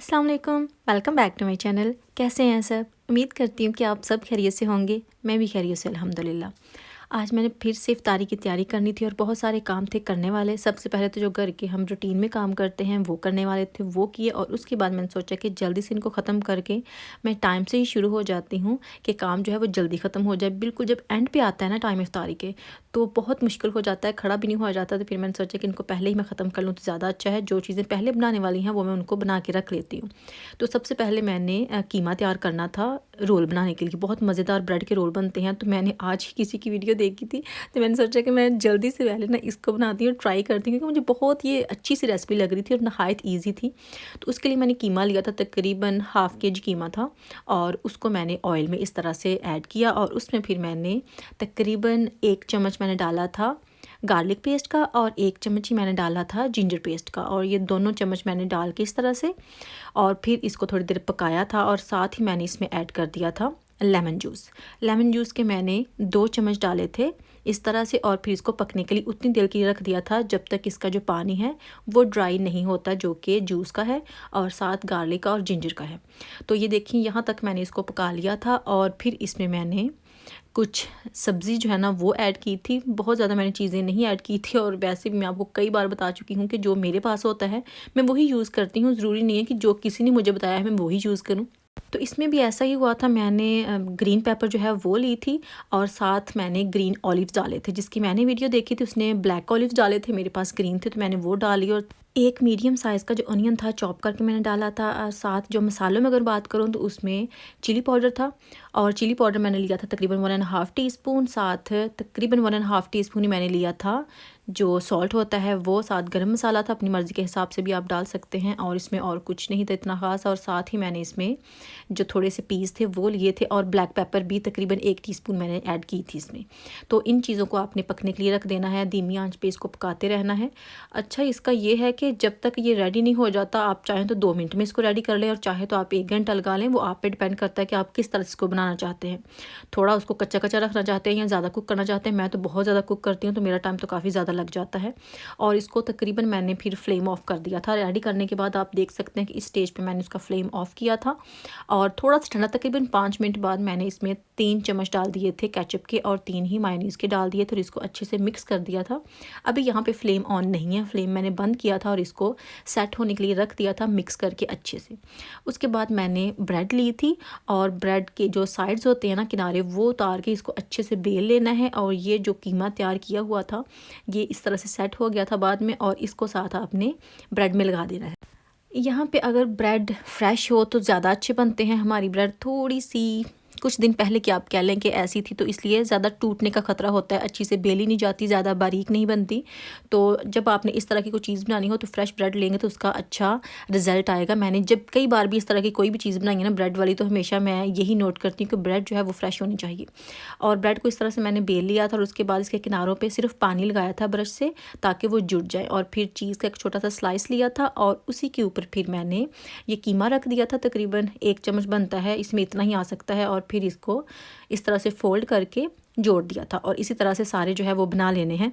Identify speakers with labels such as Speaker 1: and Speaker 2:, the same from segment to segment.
Speaker 1: अस्सलाम वालेकुम, welcome back to my channel. कैसे हैं सब? उम्मीद करती हूँ कि आप सब खैरियत से होंगे। मैं भी खैरियत से अल्हम्दुलिल्लाह। आज मैंने फिर से इफ्तारी की तैयारी करनी थी और बहुत सारे काम थे करने वाले। सबसे पहले तो जो घर के हम रूटीन में काम करते हैं वो करने वाले थे, वो किए। और उसके बाद मैंने सोचा कि जल्दी से इनको ख़त्म करके मैं टाइम से ही शुरू हो जाती हूँ कि काम जो है वो जल्दी ख़त्म हो जाए। बिल्कुल जब एंड पे आता है ना टाइम इफ्तारी के, तो बहुत मुश्किल हो जाता है, खड़ा भी नहीं हुआ जाता। तो फिर मैंने सोचा कि इनको पहले ही मैं ख़त्म कर लूँ तो ज़्यादा अच्छा है। जो चीज़ें पहले बनाने वाली हैं वो मैं उनको बना के रख लेती हूँ। तो सबसे पहले मैंने कीमा तैयार करना था रोल बनाने के लिए। बहुत मज़ेदार ब्रेड के रोल बनते हैं। तो मैंने आज ही किसी की वीडियो देखी थी, तो मैंने सोचा कि मैं जल्दी से पहले ना इसको बनाती हूँ, ट्राई करती हूँ, क्योंकि मुझे बहुत ये अच्छी सी रेसिपी लग रही थी और नहायत ईजी थी। तो उसके लिए मैंने कीमा लिया था, तकरीबन हाफ़ केजी कीमा था। और उसको मैंने ऑयल में इस तरह से ऐड किया और उसमें फिर मैंने तकरीबन 1 चम्मच मैंने डाला था गार्लिक पेस्ट का और 1 चम्मच ही मैंने डाला था जिंजर पेस्ट का। और ये दोनों चम्मच मैंने डाल के इस तरह से और फिर इसको थोड़ी देर पकाया था। और साथ ही मैंने इसमें ऐड कर दिया था लेमन जूस। लेमन जूस के मैंने 2 चम्मच डाले थे इस तरह से। और फिर इसको पकने के लिए उतनी देर के लिए रख दिया था जब तक इसका जो पानी है वो ड्राई नहीं होता, जो कि जूस का है और साथ गार्लिक का और जिंजर का है। तो ये देखिए यहाँ तक मैंने इसको पका लिया था। और फिर इसमें मैंने कुछ सब्ज़ी जो है ना वो ऐड की थी। बहुत ज़्यादा मैंने चीज़ें नहीं ऐड की थी और वैसे भी मैं आपको कई बार बता चुकी हूँ कि जो मेरे पास होता है मैं वही यूज़ करती हूँ। ज़रूरी नहीं है कि जो किसी ने मुझे बताया है मैं वही यूज़ करूँ। तो इसमें भी ऐसा ही हुआ था। मैंने ग्रीन पेपर जो है वो ली थी और साथ मैंने ग्रीन ऑलिव्स डाले थे। जिसकी मैंने वीडियो देखी थी उसने ब्लैक ऑलिव्स डाले थे, मेरे पास ग्रीन थे तो मैंने वो डाली। और एक मीडियम साइज़ का जो अनियन था चॉप करके मैंने डाला था। साथ जो मसालों में अगर बात करूँ तो उसमें चिली पाउडर था और चिली पाउडर मैंने लिया था तकरीबन 1.5 टीस्पून। साथ तकरीबन 1.5 टीस्पून ही मैंने लिया था जो सॉल्ट होता है वो। साथ गरम मसाला था, अपनी मर्ज़ी के हिसाब से भी आप डाल सकते हैं। और इसमें और कुछ नहीं था इतना ख़ास। और साथ ही मैंने इसमें जो थोड़े से पीस थे वो लिए थे और ब्लैक पेपर भी तकरीबन 1 टीस्पून मैंने ऐड की थी इसमें। तो इन चीज़ों को आपने पकने के लिए रख देना है, धीमी आंच पे इसको पकाते रहना है। अच्छा इसका ये है कि जब तक ये रेडी नहीं हो जाता, आप चाहें तो 2 मिनट में इसको रेडी कर लें और चाहे तो आप 1 घंटा लगा लें। वो आप पे डिपेंड करता है कि आप किस तरह से इसको बनाना चाहते हैं। थोड़ा उसको कच्चा कच्चा रखना चाहते हैं या ज़्यादा कुक करना चाहते हैं। मैं तो बहुत ज़्यादा कुक करती हूँ तो मेरा टाइम तो काफ़ी ज़्यादा लग जाता है। और इसको तकरीबन मैंने फिर फ्लेम ऑफ कर दिया था। रेडी करने के बाद आप देख सकते हैं कि इस स्टेज पे मैंने उसका फ्लेम ऑफ किया था और थोड़ा सा ठंडा, तकरीबन 5 मिनट बाद मैंने इसमें 3 चम्मच डाल दिए थे केचप के और 3 ही मायोनीज़ के डाल दिए थे और इसको अच्छे से मिक्स कर दिया था। अभी यहाँ पे फ्लेम ऑन नहीं है, फ्लेम मैंने बंद किया था और इसको सेट होने के लिए रख दिया था मिक्स करके अच्छे से। उसके बाद मैंने ब्रेड ली थी और ब्रेड के जो साइड्स होते हैं ना किनारे, वो उतार के इसको अच्छे से बेल लेना है। और ये जो कीमा तैयार किया हुआ था ये इस तरह से सेट हो गया था बाद में और इसको साथ आपने ब्रेड में लगा देना है। यहाँ पे अगर ब्रेड फ्रेश हो तो ज़्यादा अच्छे बनते हैं। हमारी ब्रेड थोड़ी सी कुछ दिन पहले की आप कह लें कि ऐसी थी, तो इसलिए ज़्यादा टूटने का ख़तरा होता है, अच्छी से बेली नहीं जाती, ज़्यादा बारीक नहीं बनती। तो जब आपने इस तरह की कोई चीज़ बनानी हो तो फ्रेश ब्रेड लेंगे तो उसका अच्छा रिज़ल्ट आएगा। मैंने जब कई बार भी इस तरह की कोई भी चीज़ बनाई है ना ब्रेड वाली, तो हमेशा मैं यही नोट करती हूँ कि ब्रेड जो है वो फ्रेश होनी चाहिए। और ब्रेड को इस तरह से मैंने बेल लिया था और उसके बाद इसके किनारों पर सिर्फ पानी लगाया था ब्रश से ताकि वो जुड़ जाए। और फिर चीज़ का एक छोटा सा स्लाइस लिया था और उसी के ऊपर फिर मैंने ये कीमा रख दिया था। तकरीबन 1 चम्मच बनता है, इसमें इतना ही आ सकता है। और फिर इसको इस तरह से फोल्ड करके जोड़ दिया था और इसी तरह से सारे जो है वो बना लेने हैं।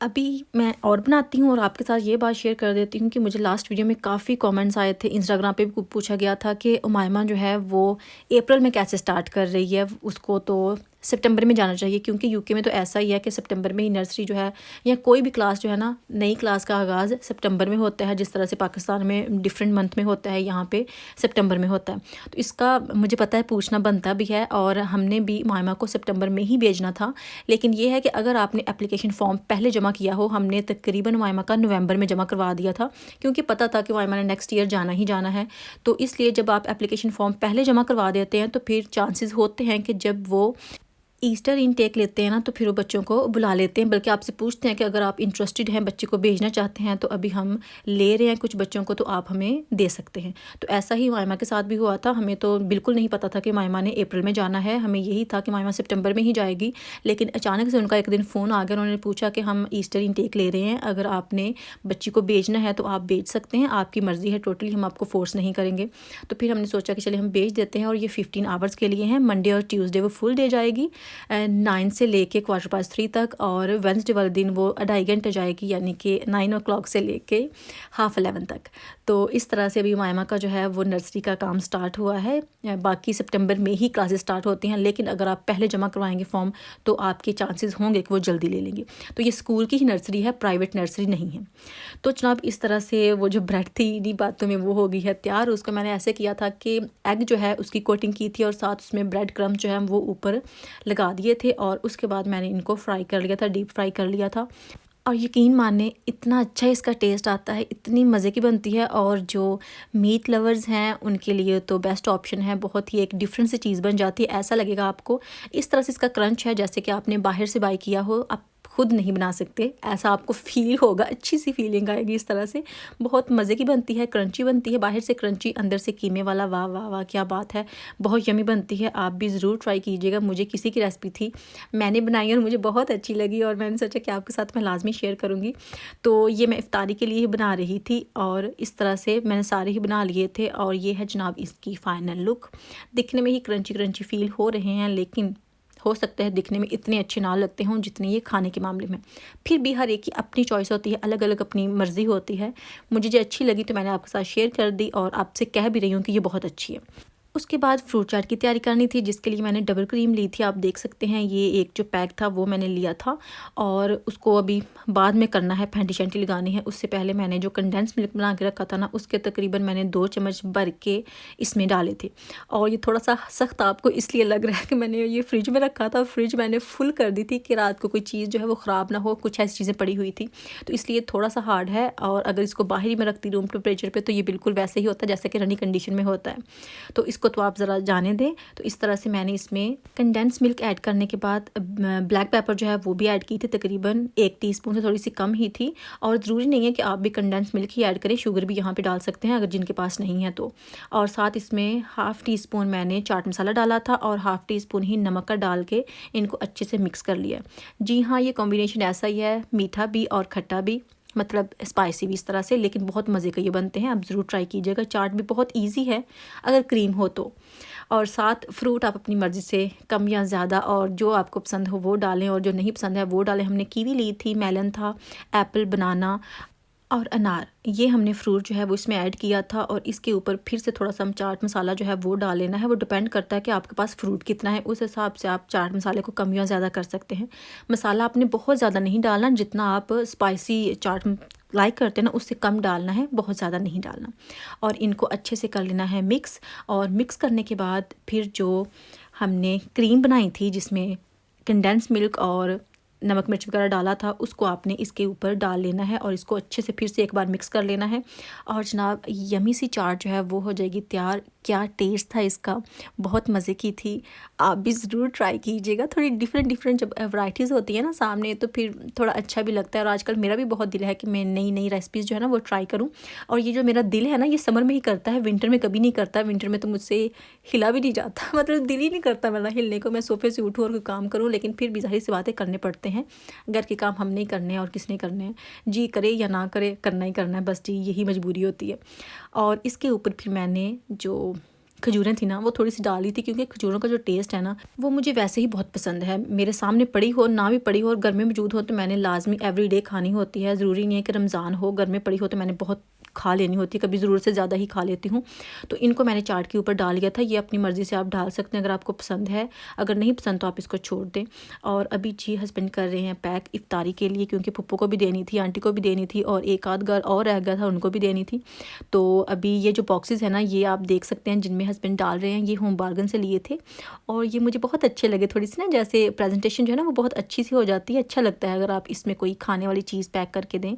Speaker 1: अभी मैं और बनाती हूँ और आपके साथ ये बात शेयर कर देती हूँ कि मुझे लास्ट वीडियो में काफ़ी कमेंट्स आए थे, इंस्टाग्राम पे भी पूछा गया था कि उमायमा जो है वो अप्रैल में कैसे स्टार्ट कर रही है, उसको तो सितंबर में जाना चाहिए। क्योंकि यूके में तो ऐसा ही है कि सितंबर में ही नर्सरी जो है या कोई भी क्लास जो है ना, नई क्लास का आगाज़ सितंबर में होता है। जिस तरह से पाकिस्तान में डिफरेंट मंथ में होता है, यहाँ पे सितंबर में होता है। तो इसका मुझे पता है, पूछना बनता भी है और हमने भी मायमा को सितंबर में ही भेजना था। लेकिन ये है कि अगर आपने एप्लीकेशन फॉर्म पहले जमा किया हो, हमने तकरीबन मायमा का नवंबर में जमा करवा दिया था क्योंकि पता था कि मायमा ने नेक्स्ट ईयर जाना ही जाना है। तो इसलिए जब आप एप्लीकेशन फॉर्म पहले जमा करवा देते हैं तो फिर चांसेस होते हैं कि जब वो ईस्टर इनटेक लेते हैं ना तो फिर वो बच्चों को बुला लेते हैं, बल्कि आपसे पूछते हैं कि अगर आप इंटरेस्टेड हैं, बच्चे को भेजना चाहते हैं तो अभी हम ले रहे हैं कुछ बच्चों को, तो आप हमें दे सकते हैं। तो ऐसा ही मायमा के साथ भी हुआ था। हमें तो बिल्कुल नहीं पता था कि मायमा ने अप्रैल में जाना है, हमें यही था कि मायमा सितंबर में ही जाएगी। लेकिन अचानक से उनका एक दिन फ़ोन आ गया, उन्होंने पूछा कि हम ईस्टर इनटेक ले रहे हैं, अगर आपने बच्ची को भेजना है तो आप भेज सकते हैं, आपकी मर्ज़ी है, टोटली हम आपको फ़ोर्स नहीं करेंगे। तो फिर हमने सोचा कि चलिए हम भेज देते हैं। और ये 15 आवर्स के लिए हैं, मंडे और ट्यूसडे वो फुल डे जाएगी 9 से लेके 3:15 तक, और वेंसडे वाले दिन वो 2.5 घंटे जाएगी, यानी कि 9 o'clock से लेके 11:30 तक। तो इस तरह से अभी उमायमा का जो है वो नर्सरी का काम स्टार्ट हुआ है। बाकी सितंबर में ही क्लासेस स्टार्ट होती हैं, लेकिन अगर आप पहले जमा करवाएंगे फॉर्म तो आपके चांसेस होंगे कि वो जल्दी ले लेंगे। तो ये स्कूल की ही नर्सरी है, प्राइवेट नर्सरी नहीं है। तो जनाब इस तरह से वो जो ब्रेड थी इन्हीं बातों में वो हो गई है तैयार। उसको मैंने ऐसे किया था कि एग जो है उसकी कोटिंग की थी और साथ उसमें ब्रेड क्रम्ब जो है वो ऊपर लगा दिए थे, और उसके बाद मैंने इनको फ्राई कर लिया था, डीप फ्राई कर लिया था। और यकीन माने इतना अच्छा इसका टेस्ट आता है, इतनी मज़े की बनती है। और जो मीट लवर्स हैं उनके लिए तो बेस्ट ऑप्शन है, बहुत ही एक डिफरेंट सी चीज़ बन जाती है। ऐसा लगेगा आपको इस तरह से इसका क्रंच है जैसे कि आपने बाहर से बाई किया हो, आप खुद नहीं बना सकते, ऐसा आपको फील होगा, अच्छी सी फीलिंग आएगी इस तरह से। बहुत मज़े की बनती है, क्रंची बनती है, बाहर से क्रंची अंदर से कीमे वाला। वाह वाह वाह, क्या बात है, बहुत यमी बनती है। आप भी ज़रूर ट्राई कीजिएगा। मुझे किसी की रेसिपी थी, मैंने बनाई और मुझे बहुत अच्छी लगी, और मैंने सोचा कि आपके साथ मैं लाजमी शेयर करूँगी। तो ये मैं इफ्तारी के लिए ही बना रही थी, और इस तरह से मैंने सारे ही बना लिए थे। और ये है जनाब इसकी फ़ाइनल लुक। दिखने में ही क्रंची क्रंची फील हो रहे हैं, लेकिन हो सकता है दिखने में इतने अच्छे ना लगते हों जितने ये खाने के मामले में। फिर भी हर एक की अपनी चॉइस होती है, अलग अलग अपनी मर्ज़ी होती है। मुझे जो अच्छी लगी तो मैंने आपके साथ शेयर कर दी, और आपसे कह भी रही हूँ कि ये बहुत अच्छी है। उसके बाद फ्रूट चाट की तैयारी करनी थी, जिसके लिए मैंने डबल क्रीम ली थी। आप देख सकते हैं ये एक जो पैक था वो मैंने लिया था, और उसको अभी बाद में करना है, फेंटी शेंटी लगानी है। उससे पहले मैंने जो कंडेंस मिल्क बना के रखा था ना, उसके तकरीबन मैंने 2 चम्मच भर के इसमें डाले थे। और ये थोड़ा सा सख्त आपको इसलिए लग रहा है कि मैंने ये फ्रिज में रखा था, फ्रिज मैंने फुल कर दी थी कि रात को कोई चीज़ जो है वो ख़राब ना हो, कुछ ऐसी चीज़ें पड़ी हुई थी, तो इसलिए थोड़ा सा हार्ड है। और अगर इसको बाहर ही में रखती रूम टेम्परेचर पर तो ये बिल्कुल वैसे ही होता है जैसे कि रनी कंडीशन में होता है। तो इसको तो आप ज़रा जाने दें। तो इस तरह से मैंने इसमें कंडेंस मिल्क ऐड करने के बाद ब्लैक पेपर जो है वो भी ऐड की थी, तकरीबन 1 टीस्पून से थोड़ी सी कम ही थी। और ज़रूरी नहीं है कि आप भी कंडेंस मिल्क ही ऐड करें, शुगर भी यहाँ पे डाल सकते हैं अगर जिनके पास नहीं है तो। और साथ इसमें 1/2 टीस्पून मैंने चाट मसाला डाला था, और 1/2 टीस्पून ही नमक का डाल के इनको अच्छे से मिक्स कर लिया। जी हाँ, ये कॉम्बिनेशन ऐसा ही है, मीठा भी और खट्टा भी, मतलब स्पाइसी भी इस तरह से, लेकिन बहुत मज़े के ये बनते हैं। आप ज़रूर ट्राई कीजिएगा। चाट भी बहुत इजी है अगर क्रीम हो तो। और साथ फ्रूट आप अपनी मर्ज़ी से कम या ज़्यादा, और जो आपको पसंद हो वो डालें, और जो नहीं पसंद है वो डालें। हमने कीवी ली थी, मेलन था, एप्पल, बनाना और अनार, ये हमने फ्रूट जो है वो इसमें ऐड किया था। और इसके ऊपर फिर से थोड़ा सा हम चाट मसाला जो है वो डाल लेना है। वो डिपेंड करता है कि आपके पास फ्रूट कितना है, उस हिसाब से आप चाट मसाले को कम या ज़्यादा कर सकते हैं। मसाला आपने बहुत ज़्यादा नहीं डालना, जितना आप स्पाइसी चाट लाइक करते हैं ना उससे कम डालना है, बहुत ज़्यादा नहीं डालना। और इनको अच्छे से कर लेना है मिक्स। और मिक्स करने के बाद फिर जो हमने क्रीम बनाई थी जिसमें कंडेंस मिल्क और नमक मिर्च वगैरह डाला था, उसको आपने इसके ऊपर डाल लेना है, और इसको अच्छे से फिर से एक बार मिक्स कर लेना है। और जनाब यमी सी चाट जो है वो हो जाएगी तैयार। क्या टेस्ट था इसका, बहुत मज़े की थी। आप भी ज़रूर ट्राई कीजिएगा। थोड़ी डिफरेंट जब वैराइटीज़ होती है ना सामने, तो फिर थोड़ा अच्छा भी लगता है। और आजकल मेरा भी बहुत दिल है कि मैं नई नई रेसिपीज़ जो है ना वो ट्राई करूँ। और ये जो मेरा दिल है ना, ये समर में ही करता है, विंटर में कभी नहीं करता। विंटर में तो मुझसे हिला भी नहीं जाता मतलब दिल ही नहीं करता मेरा हिलने को। मैं सोफे से उठूँ और कोई काम करूँ, लेकिन फिर भी ज़ाहिर सी बातें करने पड़ते हैं। घर के काम हम नहीं करने हैं और किसने करने हैं, जी करे या ना करे, करना ही करना है बस जी, यही मजबूरी होती है। और इसके ऊपर फिर मैंने जो खजूरें थी ना वो थोड़ी सी डाली थी, क्योंकि खजूरों का जो टेस्ट है ना वो मुझे वैसे ही बहुत पसंद है। मेरे सामने पड़ी हो ना भी पड़ी हो और घर में मौजूद हो तो मैंने लाजमी एवरीडे खानी होती है। ज़रूरी नहीं है कि रमज़ान हो, घर में पड़ी हो तो मैंने बहुत खा लेनी होती है, कभी ज़रूरत से ज़्यादा ही खा लेती हूँ। तो इनको मैंने चाट के ऊपर डाल दिया था। ये अपनी मर्ज़ी से आप डाल सकते हैं अगर आपको पसंद है, अगर नहीं पसंद तो आप इसको छोड़ दें। और अभी जी हस्बैंड कर रहे हैं पैक इफ्तारी के लिए, क्योंकि पप्पू को भी देनी थी, आंटी को भी देनी थी, और एक आध घर और रह गया था उनको भी देनी थी। तो अभी ये जो बॉक्सेस है ना ये आप देख सकते हैं जिनमें हस्बैंड डाल रहे हैं, ये होम बार्गन से लिए थे। और ये मुझे बहुत अच्छे लगे, थोड़ी सी ना जैसे प्रेजेंटेशन जो है ना वो बहुत अच्छी सी हो जाती है। अच्छा लगता है अगर आप इसमें कोई खाने वाली चीज़ पैक करके दें।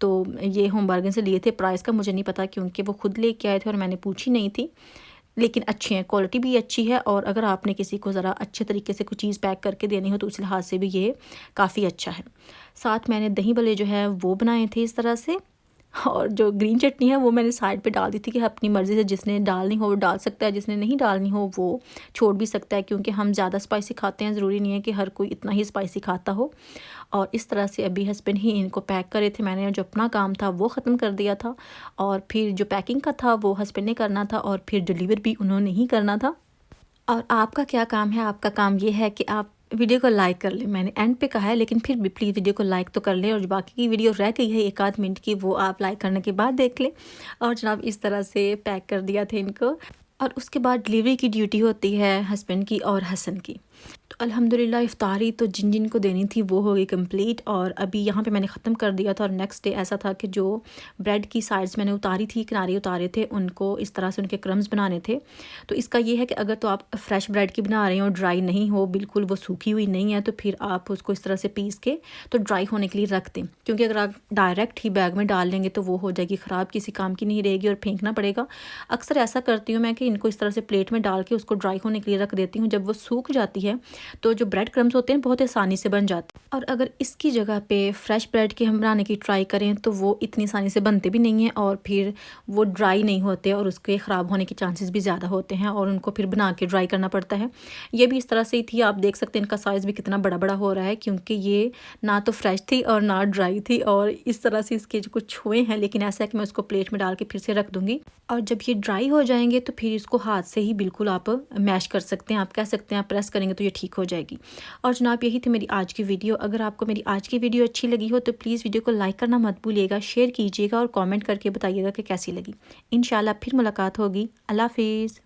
Speaker 1: तो ये होम बार्गन से लिए थे। प्राइस का मुझे नहीं पता क्योंकि वो खुद लेके आए थे और मैंने पूछी नहीं थी, लेकिन अच्छे हैं, क्वालिटी भी अच्छी है। और अगर आपने किसी को ज़रा अच्छे तरीके से कुछ चीज़ पैक करके देनी हो तो उस लिहाज से भी ये काफ़ी अच्छा है। साथ मैंने दही भल्ले जो है वो बनाए थे इस तरह से। और जो ग्रीन चटनी है वो मैंने साइड पे डाल दी थी कि अपनी मर्ज़ी से जिसने डालनी हो वो डाल सकता है, जिसने नहीं डालनी हो वो छोड़ भी सकता है, क्योंकि हम ज़्यादा स्पाइसी खाते हैं, ज़रूरी नहीं है कि हर कोई इतना ही स्पाइसी खाता हो। और इस तरह से अभी हस्बैंड ही इनको पैक करे थे, मैंने जो अपना काम था वो ख़त्म कर दिया था। और फिर जो पैकिंग का था वो हस्बैंड ने करना था, और फिर डिलीवर भी उन्होंने ही करना था। और आपका क्या काम है, आपका काम ये है कि आप वीडियो को लाइक कर लें। मैंने एंड पे कहा है लेकिन फिर भी प्लीज़ वीडियो को लाइक तो कर लें, और जो बाकी की वीडियो रह गई है 1 आध मिनट की, वो आप लाइक करने के बाद देख लें। और जनाब इस तरह से पैक कर दिया था इनको। और उसके बाद डिलीवरी की ड्यूटी होती है हस्बैंड की और हसन की। तो अल्हम्दुलिल्लाह इफ्तारी तो जिन जिन को देनी थी वो हो गई कंप्लीट, और अभी यहाँ पे मैंने ख़त्म कर दिया था। और नेक्स्ट डे ऐसा था कि जो ब्रेड की साइड्स मैंने उतारी थी, किनारे उतारे थे, उनको इस तरह से उनके क्रम्स बनाने थे। तो इसका ये है कि अगर तो आप फ्रेश ब्रेड की बना रहे हो, ड्राई नहीं हो बिल्कुल, वो सूखी हुई नहीं है, तो फिर आप उसको इस तरह से पीस के तो ड्राई होने के लिए रख दें। क्योंकि अगर आप डायरेक्ट ही बैग में डाल लेंगे तो वो हो जाएगी ख़राब, किसी काम की नहीं रहेगी और फेंकना पड़ेगा। अक्सर ऐसा करती हूँ मैं कि इनको इस तरह से प्लेट में डाल के उसको ड्राई होने के लिए रख देती हूँ। जब वो सूख जाती है तो जो ब्रेड क्रम्स होते हैं बहुत आसानी से बन जाते हैं। और अगर इसकी जगह पे फ्रेश ब्रेड के हम बनाने की ट्राई करें तो वो इतनी आसानी से बनते भी नहीं हैं, और फिर वो ड्राई नहीं होते और उसके ख़राब होने के चांसेस भी ज़्यादा होते हैं, और उनको फिर बना के ड्राई करना पड़ता है। ये भी इस तरह से ही थी, आप देख सकते हैं इनका साइज़ भी कितना बड़ा बड़ा हो रहा है, क्योंकि ये ना तो फ्रेश थी और ना ड्राई थी। और इस तरह से इसके जो कुछ छुए हैं, लेकिन ऐसा है कि मैं उसको प्लेट में डाल के फिर से रख दूँगी। और जब ये ड्राई हो जाएंगे तो फिर इसको हाथ से ही बिल्कुल आप मैश कर सकते हैं, आप कह सकते हैं आप प्रेस करेंगे तो ये ठीक हो जाएगी। और जनाब यही थी मेरी आज की वीडियो। अगर आपको मेरी आज की वीडियो अच्छी लगी हो तो प्लीज़ वीडियो को लाइक करना मत भूलिएगा, शेयर कीजिएगा और कमेंट करके बताइएगा कि कैसी लगी। इंशाल्लाह फिर मुलाकात होगी। अल्लाह हाफिज़।